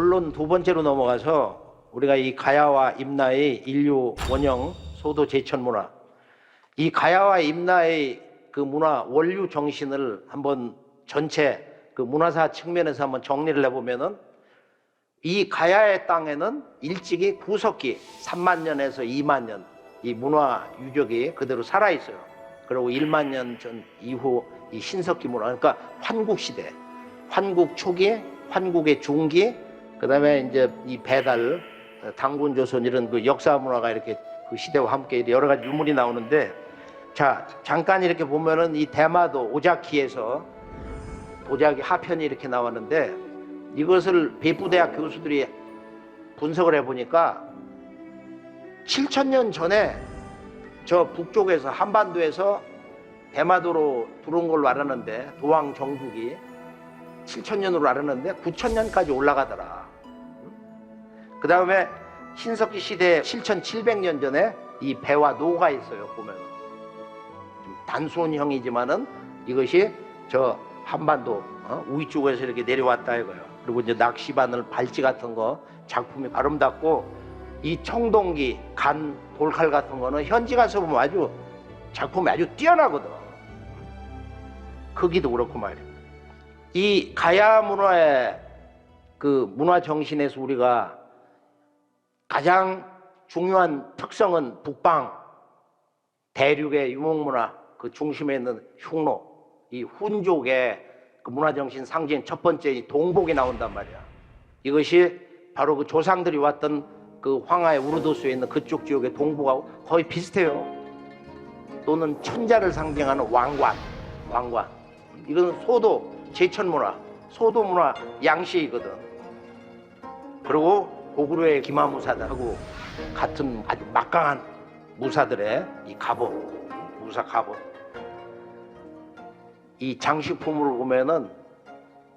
본론 두 번째로 넘어가서 우리가 이 가야와 임나의 인류 원형 소도 제천 문화, 이 가야와 임나의 그 문화 원류 정신을 한번 전체 그 문화사 측면에서 한번 정리를 해보면은, 이 가야의 땅에는 일찍이 구석기 3만 년에서 2만 년 이 문화 유적이 그대로 살아 있어요. 그리고 1만 년 전 이후 이 신석기 문화, 그러니까 환국 시대, 환국 초기, 환국의 중기, 그다음에 이제 이 배달, 당군 조선 이런 그 역사 문화가 이렇게 그 시대와 함께 여러 가지 유물이 나오는데, 자 잠깐 이렇게 보면은 이 대마도 오자키에서 도자기 하편이 이렇게 나왔는데, 이것을 배부대학 교수들이 분석을 해보니까 7,000년 전에 저 북쪽에서 한반도에서 대마도로 들어온 걸로 알았는데, 도왕 정국이 7,000년으로 알았는데 9,000년까지 올라가더라. 그 다음에 신석기 시대 7,700년 전에 이 배와 노가 있어요. 보면 좀 단순형이지만은 이것이 저 한반도 우이 쪽에서 이렇게 내려왔다 이거예요. 그리고 이제 낚시바늘, 발찌 같은 거 작품이 아름답고, 이 청동기, 간, 돌칼 같은 거는 현지 가서 보면 아주 작품이 아주 뛰어나거든. 크기도 그렇고 말이야. 이 가야 문화의 그 문화 정신에서 우리가 가장 중요한 특성은 북방 대륙의 유목문화 그 중심에 있는 흉노, 이 훈족의 그 문화 정신 상징 첫 번째 이 동복이 나온단 말이야. 이것이 바로 그 조상들이 왔던 그 황하의 우르도스에 있는 그쪽 지역의 동복하고 거의 비슷해요. 또는 천자를 상징하는 왕관. 이건 소도 제천 문화, 소도 문화 양식이거든. 그리고 고구려의 기마무사들하고 같은 아주 막강한 무사들의 이 갑옷, 무사 갑옷. 이 장식품을 보면은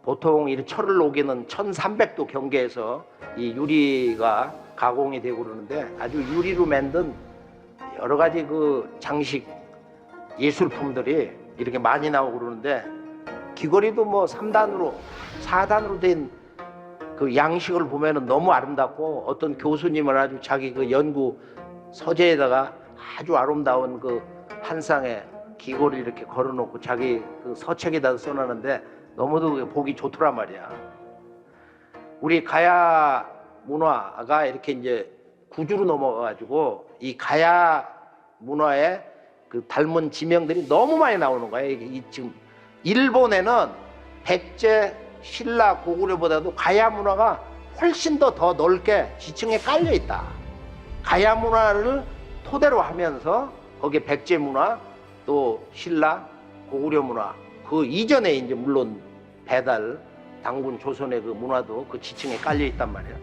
보통 이 철을 녹이는 1300도 경계에서 이 유리가 가공이 되고 그러는데, 아주 유리로 만든 여러 가지 그 장식 예술품들이 이렇게 많이 나오고 그러는데, 귀걸이도 뭐 3단으로 4단으로 된 그 양식을 보면은 너무 아름답고, 어떤 교수님은 아주 자기 그 연구 서재에다가 아주 아름다운 그 한 쌍의 귀걸이 이렇게 걸어놓고 자기 그 서책에다 써놨는데 너무도 보기 좋더란 말이야. 우리 가야 문화가 이렇게 이제 구주로 넘어가가지고 이 가야 문화의 그 닮은 지명들이 너무 많이 나오는 거예요. 이 지금 일본에는 백제, 신라, 고구려보다도 가야 문화가 훨씬 더 넓게 지층에 깔려 있다. 가야 문화를 토대로 하면서 거기에 백제 문화, 또 신라, 고구려 문화, 그 이전에 이제 물론 배달, 당군 조선의 그 문화도 그 지층에 깔려 있단 말이야.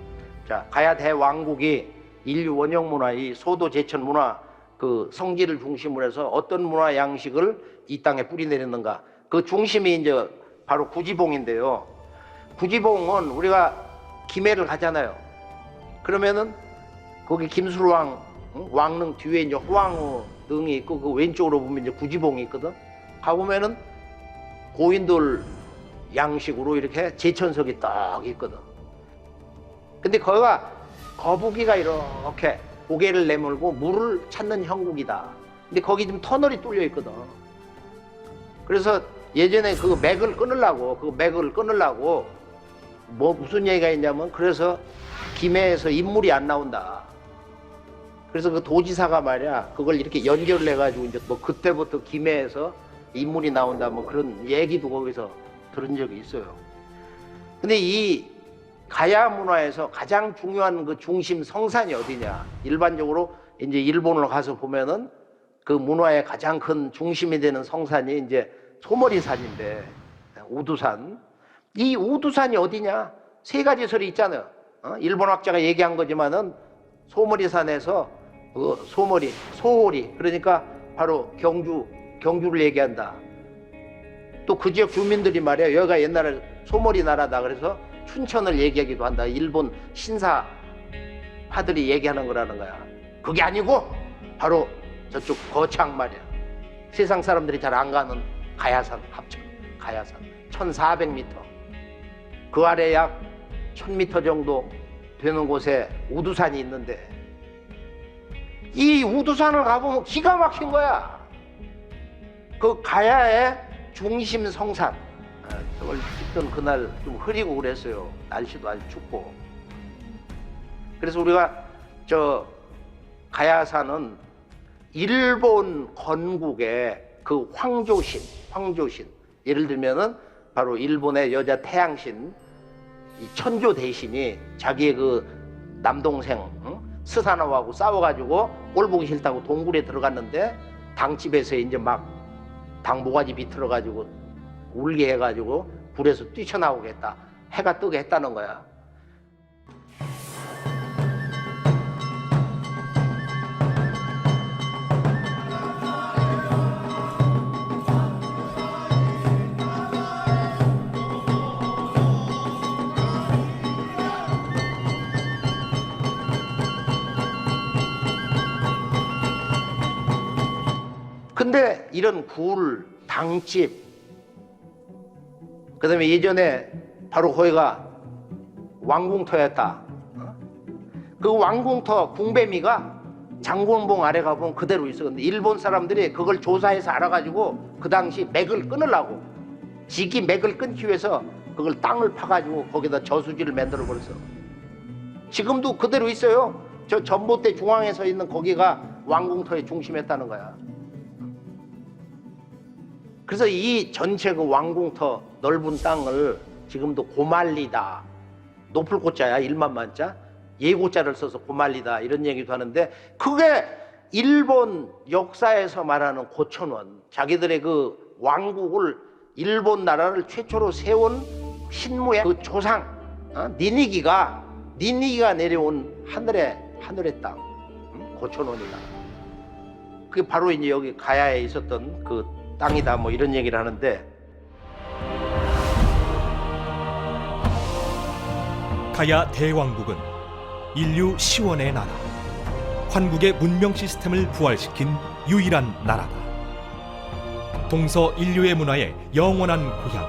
자, 가야 대왕국이 인류 원형 문화, 이 소도 제천 문화 그 성지를 중심으로 해서 어떤 문화 양식을 이 땅에 뿌리내렸는가? 그 중심이 이제 바로 구지봉인데요. 구지봉은 우리가 김해를 가잖아요. 그러면은 거기 김술왕 왕릉 뒤에 이제 호황우 능이 있고, 그 왼쪽으로 보면 이제 구지봉이 있거든. 가보면은 고인돌 양식으로 이렇게 제천석이 딱 있거든. 근데 거기가 거북이가 이렇게 고개를 내밀고 물을 찾는 형국이다. 근데 거기 좀 터널이 뚫려 있거든. 그래서 예전에 그 맥을 끊으려고 뭐 무슨 얘기가 있냐면, 그래서 김해에서 인물이 안 나온다. 그래서 그 도지사가 말이야, 그걸 이렇게 연결을 해가지고 이제 뭐 그때부터 김해에서 인물이 나온다, 뭐 그런 얘기도 거기서 들은 적이 있어요. 근데 이 가야 문화에서 가장 중요한 그 중심 성산이 어디냐? 일반적으로 이제 일본으로 가서 보면은 그 문화의 가장 큰 중심이 되는 성산이 이제 소머리산인데, 우두산. 이 우두산이 어디냐? 세 가지 설이 있잖아요. 일본 학자가 얘기한 거지만은 소머리산에서 그 소홀이, 그러니까 바로 경주를 얘기한다. 또 그 지역 주민들이 말이야, 여기가 옛날에 소머리 나라다 그래서 춘천을 얘기하기도 한다. 일본 신사파들이 얘기하는 거라는 거야. 그게 아니고 바로 저쪽 거창 말이야. 세상 사람들이 잘 안 가는 가야산 합천, 가야산 1400m. 그 아래 약 1000m 정도 되는 곳에 우두산이 있는데 이 우두산을 가보면 기가 막힌 거야. 그 가야의 중심 성산. 저걸 찍던 그날 좀 흐리고 그랬어요. 날씨도 아주 춥고. 그래서 우리가 저 가야산은 일본 건국의 그 황조신 예를 들면은 바로 일본의 여자 태양신 이 천조 대신이 자기의 그 남동생 스사노하고 싸워가지고 꼴 보기 싫다고 동굴에 들어갔는데 당집에서 이제 막 당모가지 비틀어가지고 울게 해가지고 불에서 뛰쳐나오겠다, 해가 뜨게 했다는 거야. 근데 이런 굴, 당집, 그 다음에 예전에 바로 거기가 왕궁터였다. 그 왕궁터 궁뱀이가 장군봉 아래 가보면 그대로 있어. 근데 일본 사람들이 그걸 조사해서 알아가지고 그 당시 맥을 끊으려고 지기 맥을 끊기 위해서 그걸 땅을 파가지고 거기다 저수지를 만들어 버렸어. 지금도 그대로 있어요. 저 전봇대 중앙에 서 있는 거기가 왕궁터의 중심이었다는 거야. 그래서 이 전체 그 왕궁터 넓은 땅을 지금도 고말리다, 높을 고자야, 일만만자, 예고자를 써서 고말리다 이런 얘기도 하는데 그게 일본 역사에서 말하는 고천원, 자기들의 그 왕국을 일본 나라를 최초로 세운 신무의 그 조상 니니기가 내려온 하늘의 땅, 고천원이다. 그게 바로 이제 여기 가야에 있었던 그 땅이다, 뭐 이런 얘기를 하는데, 가야 대왕국은 인류 시원의 나라, 환국의 문명 시스템을 부활시킨 유일한 나라다. 동서 인류의 문화의 영원한 고향,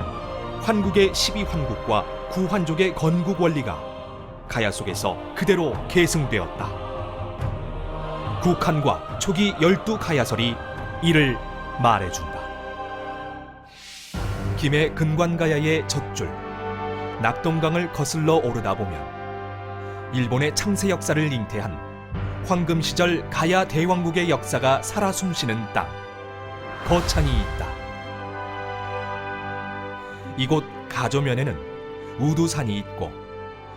환국의 12환국과 구환족의 건국 원리가 가야 속에서 그대로 계승되었다. 국한과 초기 12가야설이 이를 말해준다. 김해 근관가야의 젖줄 낙동강을 거슬러 오르다 보면 일본의 창세 역사를 잉태한 황금 시절 가야 대왕국의 역사가 살아 숨쉬는 땅 거창이 있다. 이곳 가조면에는 우두산이 있고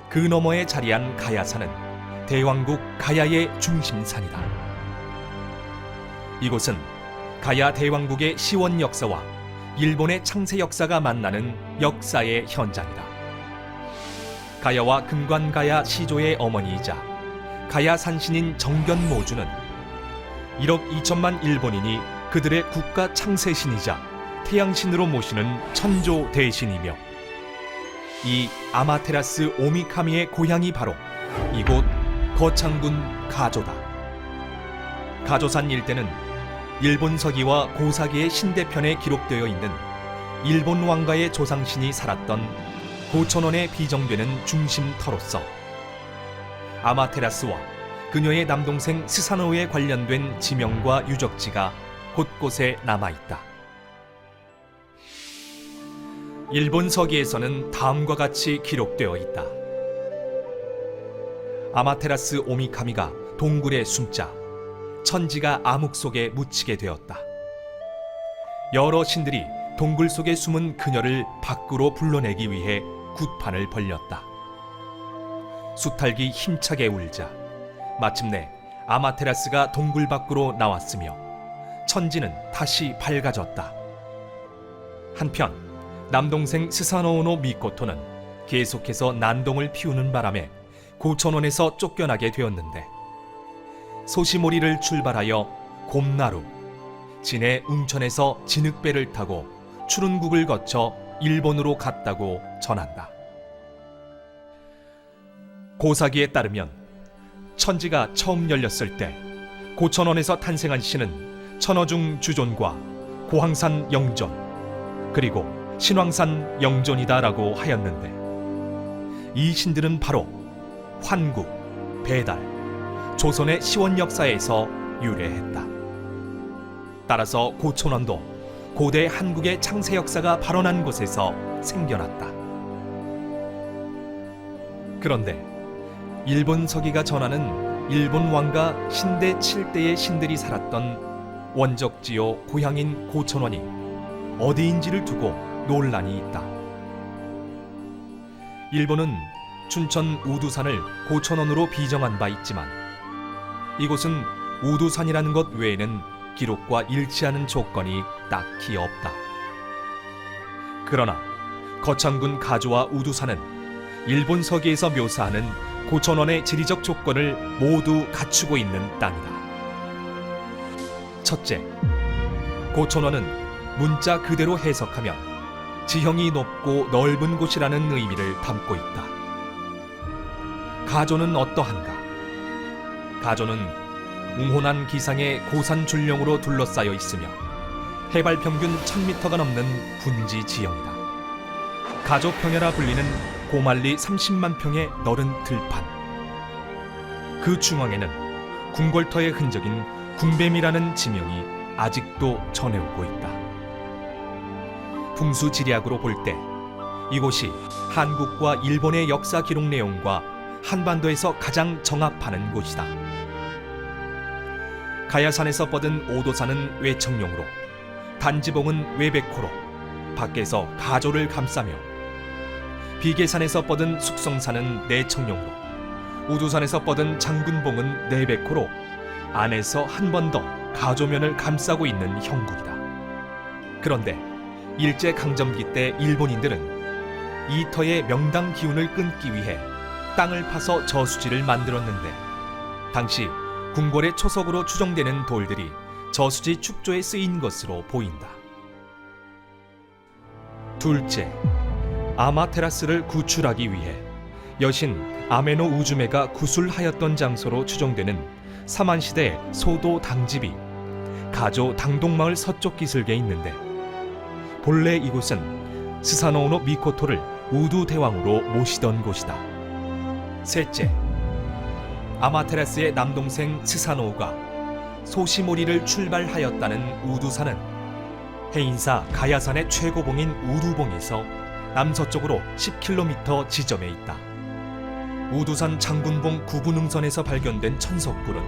그 너머에 자리한 가야산은 대왕국 가야의 중심산이다. 이곳은 가야 대왕국의 시원 역사와 일본의 창세 역사가 만나는 역사의 현장이다. 가야와 근관가야 시조의 어머니이자 가야 산신인 정견모주는 1억 2천만 일본인이 그들의 국가 창세신이자 태양신으로 모시는 천조 대신이며 이 아마테라스 오미카미의 고향이 바로 이곳 거창군 가조다. 가조산 일대는 일본 서기와 고사기의 신대편에 기록되어 있는 일본 왕가의 조상신이 살았던 고천원에 비정되는 중심터로서 아마테라스와 그녀의 남동생 스사노에 관련된 지명과 유적지가 곳곳에 남아있다. 일본 서기에서는 다음과 같이 기록되어 있다. 아마테라스 오미카미가 동굴에 숨자 천지가 암흑 속에 묻히게 되었다. 여러 신들이 동굴 속에 숨은 그녀를 밖으로 불러내기 위해 굿판을 벌렸다. 수탈기 힘차게 울자 마침내 아마테라스가 동굴 밖으로 나왔으며 천지는 다시 밝아졌다. 한편 남동생 스사노오노 미코토는 계속해서 난동을 피우는 바람에 고천원에서 쫓겨나게 되었는데 소시모리를 출발하여 곰나루, 진해 웅천에서 진흙배를 타고 추룬국을 거쳐 일본으로 갔다고 전한다. 고사기에 따르면 천지가 처음 열렸을 때 고천원에서 탄생한 신은 천어중 주존과 고황산 영존 그리고 신황산 영존이다라고 하였는데 이 신들은 바로 환국, 배달, 조선의 시원 역사에서 유래했다. 따라서 고촌원도 고대 한국의 창세 역사가 발원한 곳에서 생겨났다. 그런데 일본 서기가 전하는 일본 왕가 신대 7대의 신들이 살았던 원적지요 고향인 고촌원이 어디인지를 두고 논란이 있다. 일본은 춘천 우두산을 고촌원으로 비정한 바 있지만 이곳은 우두산이라는 것 외에는 기록과 일치하는 조건이 딱히 없다. 그러나 거창군 가조와 우두산은 일본 서기에서 묘사하는 고촌원의 지리적 조건을 모두 갖추고 있는 땅이다. 첫째, 고촌원은 문자 그대로 해석하면 지형이 높고 넓은 곳이라는 의미를 담고 있다. 가조는 어떠한가? 가조는 웅혼한 기상의 고산 줄령으로 둘러싸여 있으며 해발 평균 1000m가 넘는 분지 지형이다. 가조평야라 불리는 고말리 30만 평의 너른 들판. 그 중앙에는 궁궐터의 흔적인 궁뱀이라는 지명이 아직도 전해오고 있다. 풍수지리학으로 볼 때 이곳이 한국과 일본의 역사 기록 내용과 한반도에서 가장 정합하는 곳이다. 가야산에서 뻗은 오도산은 외청룡으로, 단지봉은 외백호로 밖에서 가조를 감싸며, 비계산에서 뻗은 숙성산은 내청룡으로, 우두산에서 뻗은 장군봉은 내백호로 안에서 한 번 더 가조면을 감싸고 있는 형국이다. 그런데 일제강점기 때 일본인들은 이 터의 명당 기운을 끊기 위해 땅을 파서 저수지를 만들었는데 당시 궁궐의 초석으로 추정되는 돌들이 저수지 축조에 쓰인 것으로 보인다. 둘째, 아마테라스를 구출하기 위해 여신 아메노 우즈메가 구술하였던 장소로 추정되는 사만시대 소도 당집이 가조 당동마을 서쪽 기슭에 있는데 본래 이곳은 스사노오노 미코토를 우두 대왕으로 모시던 곳이다. 셋째, 아마테라스의 남동생 스사노오가 소시모리를 출발하였다는 우두산은 해인사 가야산의 최고봉인 우두봉에서 남서쪽으로 10km 지점에 있다. 우두산 장군봉 구분흥선에서 발견된 천석굴은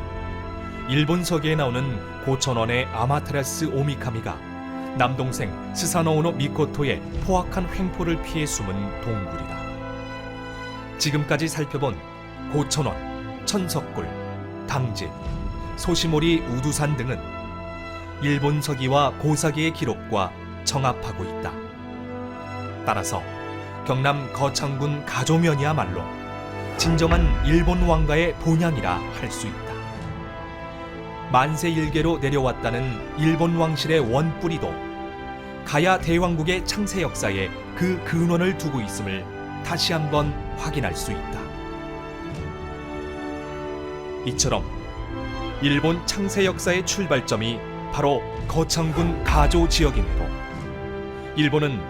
일본 서기에 나오는 고천원의 아마테라스 오미카미가 남동생 스사노오노 미코토의 포악한 횡포를 피해 숨은 동굴이다. 지금까지 살펴본 고천원, 천석굴, 당집, 소시모리 우두산 등은 일본 서기와 고사기의 기록과 정합하고 있다. 따라서 경남 거창군 가조면이야말로 진정한 일본 왕가의 본향이라 할 수 있다. 만세 일개로 내려왔다는 일본 왕실의 원뿌리도 가야 대왕국의 창세 역사에 그 근원을 두고 있음을 다시 한번 확인할 수 있다. 이처럼 일본 창세 역사의 출발점이 바로 거창군 가조 지역이므로 일본은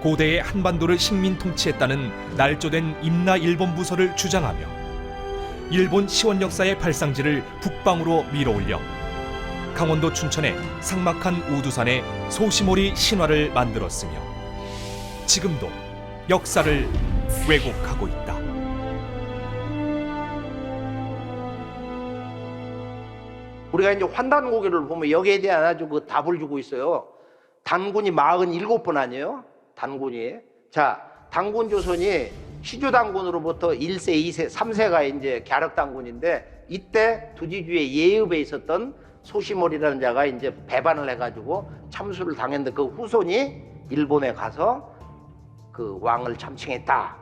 고대의 한반도를 식민 통치했다는 날조된 임나 일본 부서를 주장하며 일본 시원 역사의 발상지를 북방으로 밀어올려 강원도 춘천의 삭막한 우두산에 소시모리 신화를 만들었으며 지금도 역사를 왜곡하고 있다. 우리가 이제 환단고개를 보면 여기에 대한 아주 그 답을 주고 있어요. 단군이 47번 아니에요? 단군이. 자, 단군 조선이 시주 단군으로부터 1세, 2세, 3세가 이제 갸륵 단군인데 이때 두지주의 예읍에 있었던 소시모리라는 자가 이제 배반을 해가지고 참수를 당했는데 그 후손이 일본에 가서 그 왕을 참칭했다.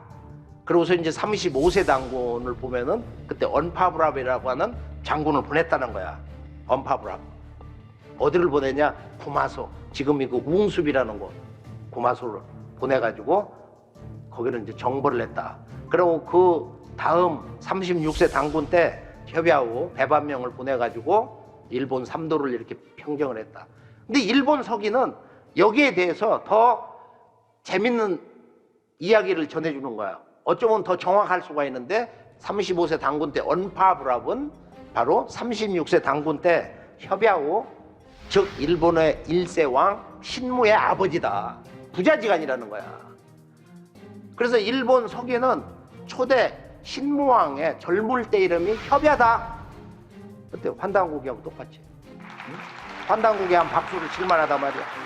그러고서 이제 35세 단군을 보면은 그때 언파브랍이라고 하는 장군을 보냈다는 거야. 언파브랍. 어디를 보내냐? 구마소. 지금 이 그 웅숲이라는 곳. 구마소를 보내가지고 거기를 이제 정벌을 했다. 그리고 그 다음 36세 단군 때 협의하고 배반명을 보내가지고 일본 삼도를 이렇게 평정을 했다. 근데 일본 서기는 여기에 대해서 더 재밌는 이야기를 전해주는 거야. 어쩌면 더 정확할 수가 있는데 35세 당군 때 언파부랍은 바로 36세 당군 때 협야호, 즉 일본의 1세 왕 신무의 아버지다. 부자지간이라는 거야. 그래서 일본 서기는 초대 신무왕의 젊을 때 이름이 협야다. 그때 환단국이하고 똑같지. 환단국이 한 박수를 칠 만하단 말이야.